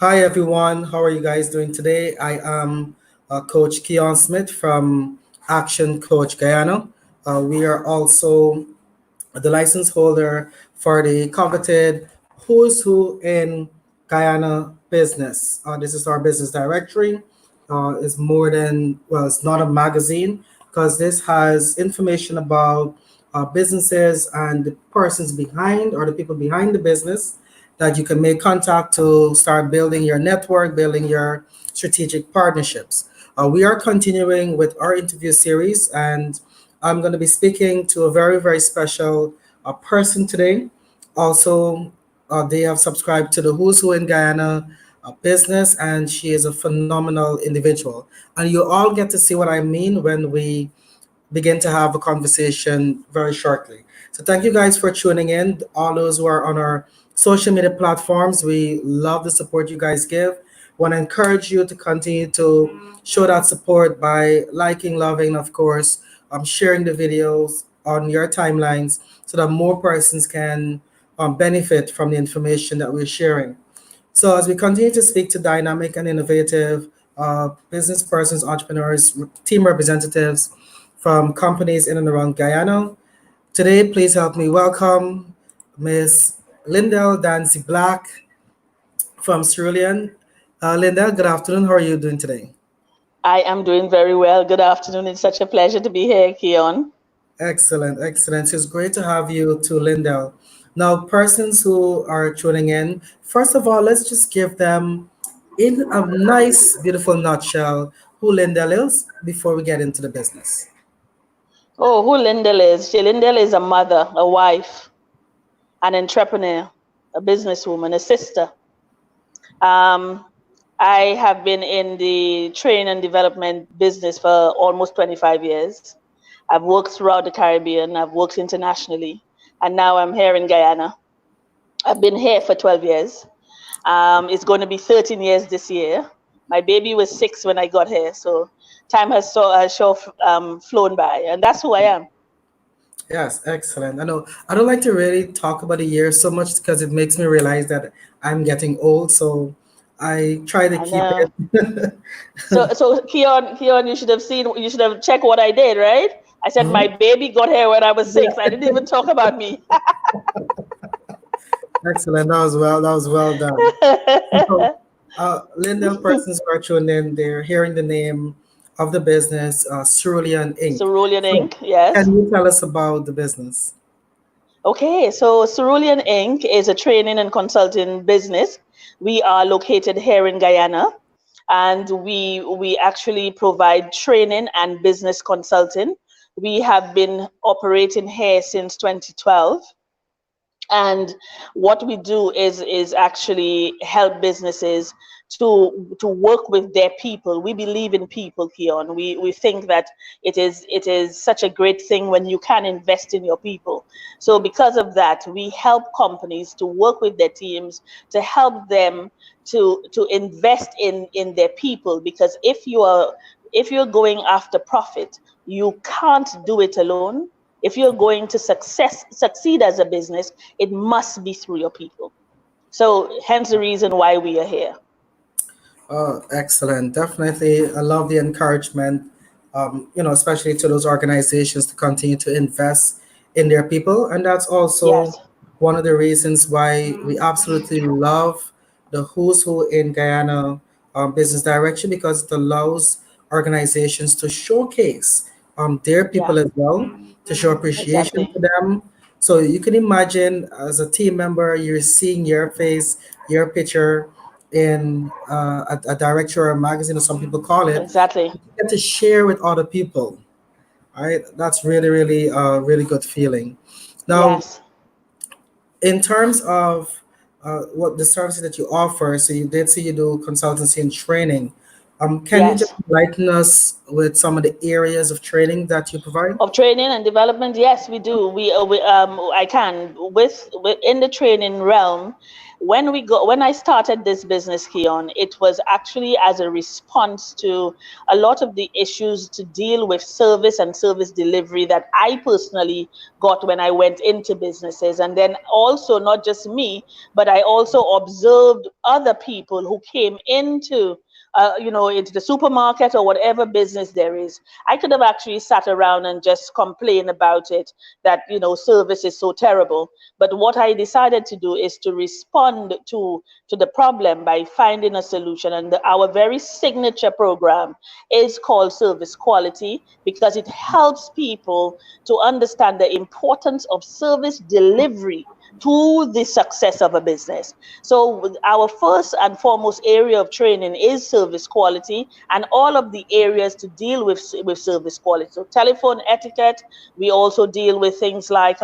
Hi everyone, how are you guys doing today? I am Coach Keon Smith from Action Coach Guyana. We are also the license holder for the coveted Who's Who in Guyana business. This is our business directory. It's more than, well, it's not a magazine because this has information about businesses and the persons behind or the people behind the business that you can make contact to start building your network, building your strategic partnerships. We are continuing with our interview series, and I'm going to be speaking to a very, very special person today. Also, they have subscribed to the Who's Who in Guyana business, and she is a phenomenal individual. And you all get to see what I mean when we begin to have a conversation very shortly. So thank you guys for tuning in. All those who are on our social media platforms, we love the support you guys give. Want to encourage you to continue to show that support by liking, loving, of course, sharing the videos on your timelines so that more persons can benefit from the information that we're sharing. So as we continue to speak to dynamic and innovative business persons, entrepreneurs, team representatives from companies in and around Guyana, today please help me welcome Miss Lindell Dancy Black from Cerulean. Lindell, good afternoon. How are you doing today? I am doing very well. Good afternoon. It's such a pleasure to be here, Keon. Excellent, excellent. It's great to have you too, Lindell. Now, persons who are tuning in, first of all, let's just give them, in a nice, beautiful nutshell, who Lindell is before we get into the business. Oh, who Lindell is? Lindell is a mother, a wife, an entrepreneur, a businesswoman, a sister. Um, I have been in the training and development business for almost 25 years. I've worked throughout the Caribbean, I've worked internationally, and now I'm here in Guyana. I've been here for 12 years. It's going to be 13 years this year. My baby was 6 when I got here, so time has flown by, and that's who I am. Yes, excellent. I know I don't like to really talk about the years so much because it makes me realize that I'm getting old, so I try to I keep know. it. So Keon, you should have checked what I did, right? I said my Mhm. baby got here when I was 6. I Yeah, didn't even talk about me. excellent. That was well done. So, Lindell persons who are tuned in, they're hearing the name of the business, Cerulean Inc. Cerulean So, Inc. Yes. can you tell us about the business? Okay, so Cerulean Inc. is a training and consulting business. We are located here in Guyana, and we actually provide training and business consulting. We have been operating here since 2012, and what we do is actually help businesses to work with their people. We believe in people, Keon. We think that it is such a great thing when you can invest in your people. So because of that, we help companies to work with their teams, to help them to invest in their people, because if you're going after profit, you can't do it alone. If you're going to succeed as a business, it must be through your people. So hence the reason why we are here. Oh, excellent. Definitely. I love the encouragement, especially to those organizations to continue to invest in their people. And that's also Yes, one of the reasons why we absolutely love the Who's Who in Guyana business direction because it allows organizations to showcase their yeah, people as well, to show appreciation exactly. to them. So you can imagine as a team member, you're seeing your face, your picture in a directory or a magazine, or some people call it, Exactly. you get to share with other people. All right, that's really, really, really good feeling. Now, Yes. in terms of what the services that you offer, so you did say you do consultancy and training. Can you just Yes. enlighten us with some of the areas of training that you provide? Of training and development, yes, we do. I can with in the training realm. When I started this business, Keon, it was actually as a response to a lot of the issues to deal with service and service delivery that I personally got when I went into businesses, and then also not just me, but I also observed other people who came into the supermarket or whatever business there is. I could have actually sat around and just complain about it, that service is so terrible. But what I decided to do is to respond to the problem by finding a solution. And our very signature program is called Service Quality, because it helps people to understand the importance of service delivery to the success of a business. So our first and foremost area of training is service quality, and all of the areas to deal with service quality. So telephone etiquette. We also deal with things like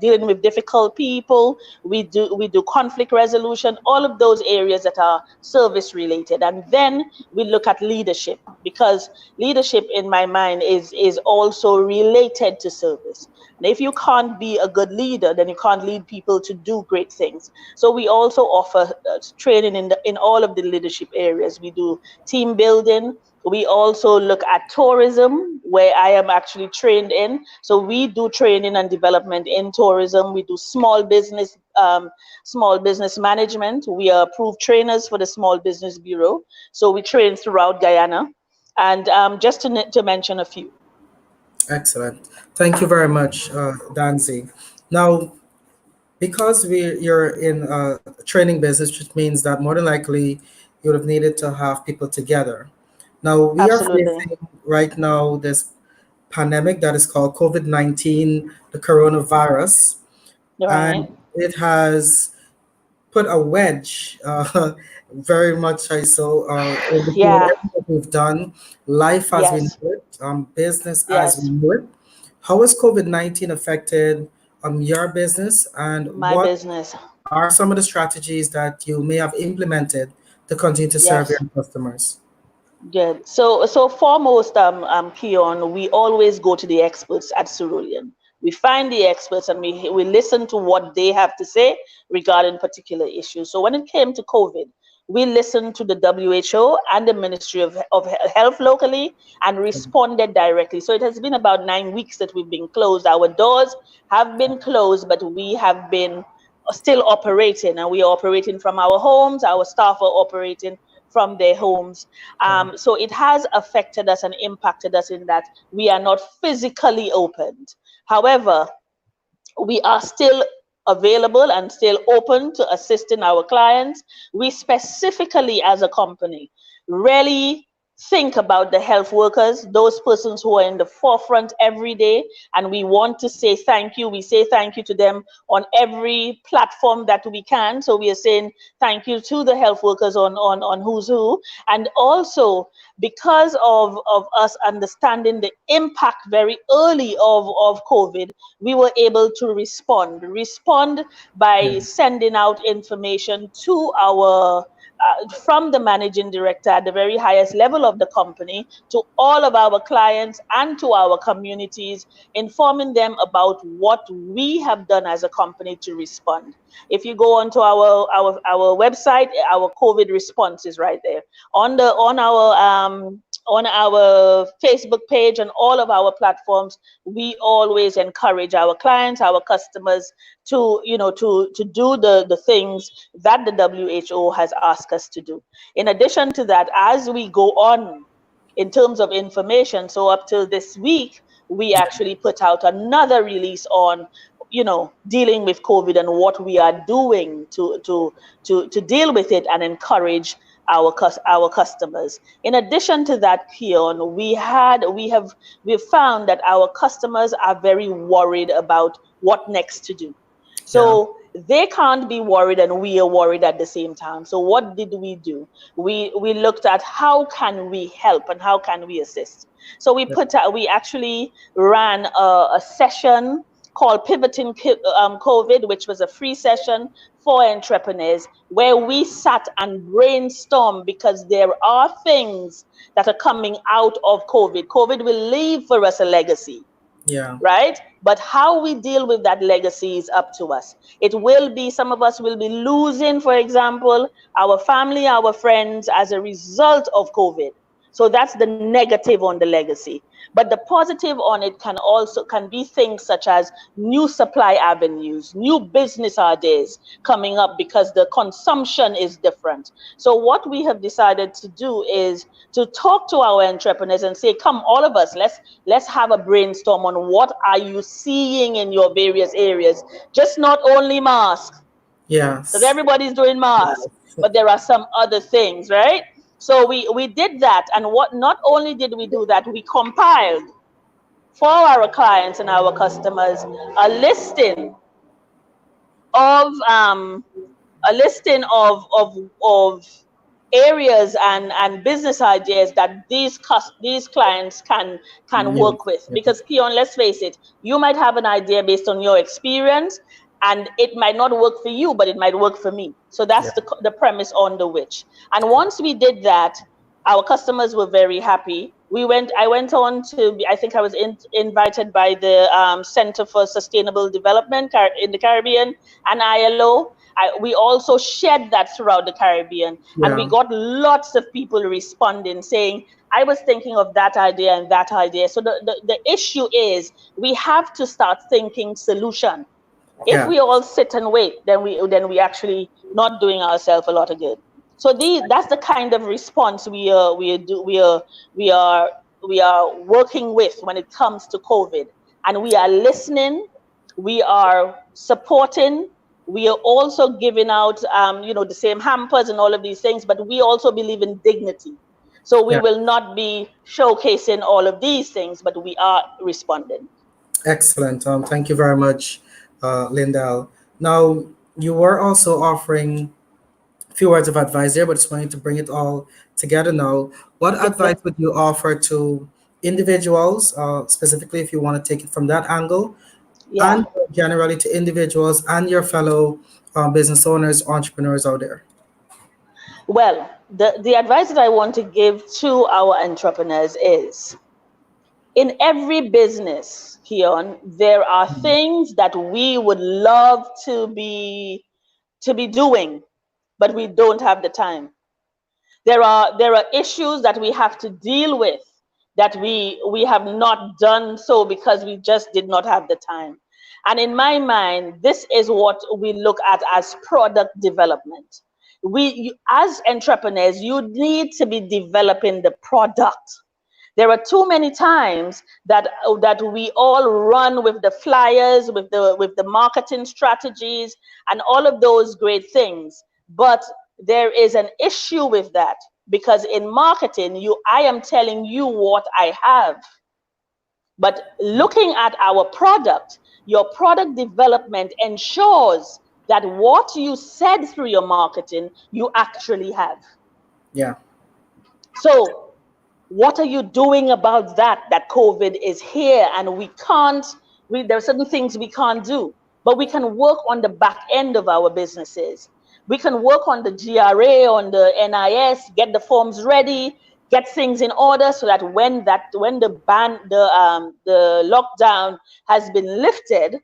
dealing with difficult people. We do conflict resolution. All of those areas that are service related, and then we look at leadership, because leadership, in my mind, is also related to service. And if you can't be a good leader, then you can't lead people to do great things. So we also offer training in all of the leadership areas. We do team building. We also look at tourism, where I am actually trained in. So we do training and development in tourism. We do small business management. We are approved trainers for the Small Business Bureau. So we train throughout Guyana, and just to mention a few. Excellent. Thank you very much, Danzig. Now, because you're in a training business, which means that more than likely you would have needed to have people together. Now, we are Absolutely. facing right now this pandemic that is called COVID-19, the coronavirus, Right. and it has put a wedge, very much I so, in between Yeah. everything that we've done, life as we Yes. know it, business as we Yes. know it. How has COVID-19 affected your business, and My what business. are some of the strategies that you may have implemented to continue to serve your Yes. customers? Good. So foremost, Keon, we always go to the experts at Cerulean. We find the experts and we listen to what they have to say regarding particular issues. So when it came to COVID, we listened to the WHO and the Ministry of Health locally and responded directly. So it has been about 9 weeks that we've been closed. Our doors have been closed, but we have been still operating, and we are operating from our homes. Our staff are operating from their homes. Okay. So it has affected us and impacted us in that we are not physically opened. However, we are still available and still open to assisting our clients. We specifically, as a company, really think about the health workers, those persons who are in the forefront every day, and we want to say thank you. We say thank you to them on every platform that we can. So we are saying thank you to the health workers on Who's Who. And also, because of us understanding the impact very early of COVID, we were able to respond Yeah. by sending out information to our from the managing director at the very highest level of the company to all of our clients and to our communities, informing them about what we have done as a company to respond. If you go onto our website, our COVID response is right there on our Facebook page and all of our platforms. We always encourage our clients, our customers to do the things that the WHO has asked us to do. In addition to that, as we go on in terms of information, so up till this week, we actually put out another release on dealing with COVID and what we are doing to deal with it and encourage our customers. In addition to that, Keon, we've found that our customers are very worried about what next to do. Yeah. So they can't be worried and we are worried at the same time. So what did we do? We looked at how can we help and how can we assist. So we actually ran a session called Pivoting COVID, which was a free session for entrepreneurs where we sat and brainstormed, because there are things that are coming out of COVID. COVID will leave for us a legacy, Yeah. right? But how we deal with that legacy is up to us. It will be, some of us will be losing, for example, our family, our friends as a result of COVID. So that's the negative on the legacy. But the positive on it can be things such as new supply avenues, new business ideas coming up because the consumption is different. So what we have decided to do is to talk to our entrepreneurs and say, come, all of us, let's have a brainstorm on what are you seeing in your various areas. Just not only masks, because Yes. everybody's doing masks, but there are some other things, right? So we did that, and what not only did we do that, we compiled for our clients and our customers of um, a listing of areas and business ideas that these clients can Yes. work with. Because Keon, let's face it, you might have an idea based on your experience, and it might not work for you, but it might work for me. So that's Yeah. the premise on the which. And once we did that, our customers were very happy. I went on to, I think I was invited by the Center for Sustainable Development in the Caribbean and ILO. We also shared that throughout the Caribbean, and we Yeah. got lots of people responding saying, I was thinking of that idea and that idea. So the issue is we have to start thinking solution. If Yeah. we all sit and wait, then we actually not doing ourselves a lot of good. So that's the kind of response we are we are working with when it comes to COVID, and we are listening, we are supporting, we are also giving out the same hampers and all of these things, but we also believe in dignity. So we Yeah. will not be showcasing all of these things, but we are responding. Excellent. Thank you very much, Lindell. Now, you were also offering a few words of advice there, but just wanting to bring it all together now. What advice would you offer to individuals, specifically if you want to take it from that angle, Yeah. and generally to individuals and your fellow business owners, entrepreneurs out there? Well, the advice that I want to give to our entrepreneurs is, in every business, Keon, there are things that we would love to be doing, but we don't have the time. There are issues that we have to deal with that we have not done so because we just did not have the time. And in my mind, this is what we look at as product development. As entrepreneurs, you need to be developing the product. There are too many times that we all run with the flyers, with the marketing strategies, and all of those great things. But there is an issue with that, because in marketing, I am telling you what I have. But looking at our product, your product development ensures that what you said through your marketing, you actually have. Yeah. So what are you doing about that COVID is here, and there are certain things we can't do, but we can work on the back end of our businesses. We can work on the GRA, on the NIS, get the forms ready, get things in order, so that when the lockdown has been lifted,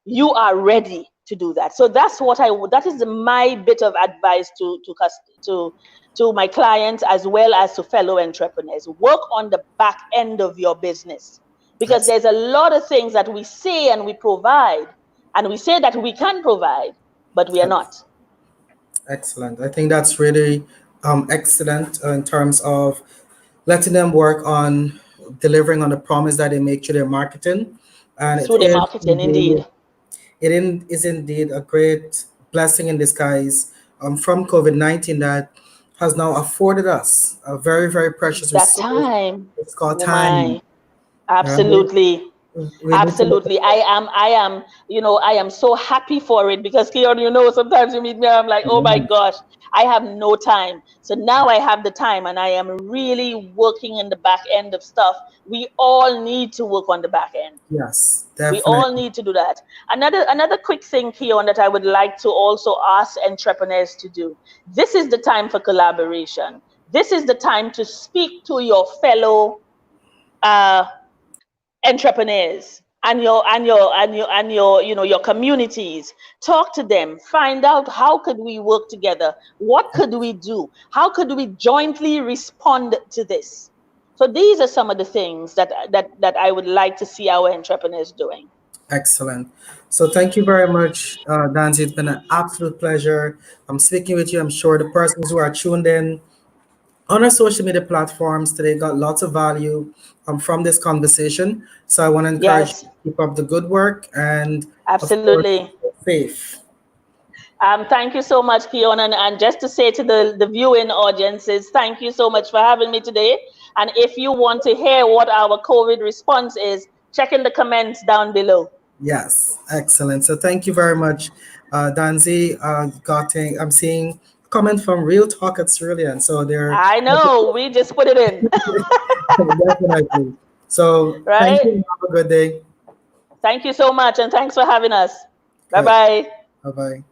you are ready to do that. So that is my bit of advice to to my clients, as well as to fellow entrepreneurs. Work on the back end of your business, because Ex- there's a lot of things that we say and we provide, and we say that we can provide, but we are not. Excellent. I think that's really excellent in terms of letting them work on delivering on the promise that they make to their marketing. And Through the marketing, indeed. is indeed a great blessing in disguise from COVID-19 that has now afforded us a very, very precious That resource. time. It's called Oh time. my. Right? Absolutely. We need to look. Absolutely. I am so happy for it because Keon, sometimes you meet me, I'm like, oh my Yeah, gosh, I have no time. So now I have the time and I am really working in the back end of stuff. We all need to work on the back end. yes, We all definitely. need to do that. Another quick thing, Keon, that I would like to also ask entrepreneurs to do. This is the time for collaboration. This is the time to speak to your fellow uh, entrepreneurs and your communities. Talk to them, find out how could we work together, what could we do, how could we jointly respond to this. So these are some of the things that I would like to see our entrepreneurs doing. Excellent. So thank you very much, Nancy. It's been an absolute pleasure. I'm speaking with you. I'm sure the persons who are tuned in on our social media platforms today got lots of value from this conversation. So I want to encourage you Yes, to keep up the good work and, of course, absolutely. stay safe. Thank you so much, Keon. And just to say to the viewing audiences, thank you so much for having me today. And if you want to hear what our COVID response is, check in the comments down below. Yes, excellent. So thank you very much, Danzi. I'm seeing comment from Real Talk at Cerulean. So they're I know, we just put it in, definitely. So thank right? you and have a good day. Thank you so much. And thanks for having us. Bye Okay, bye. bye bye.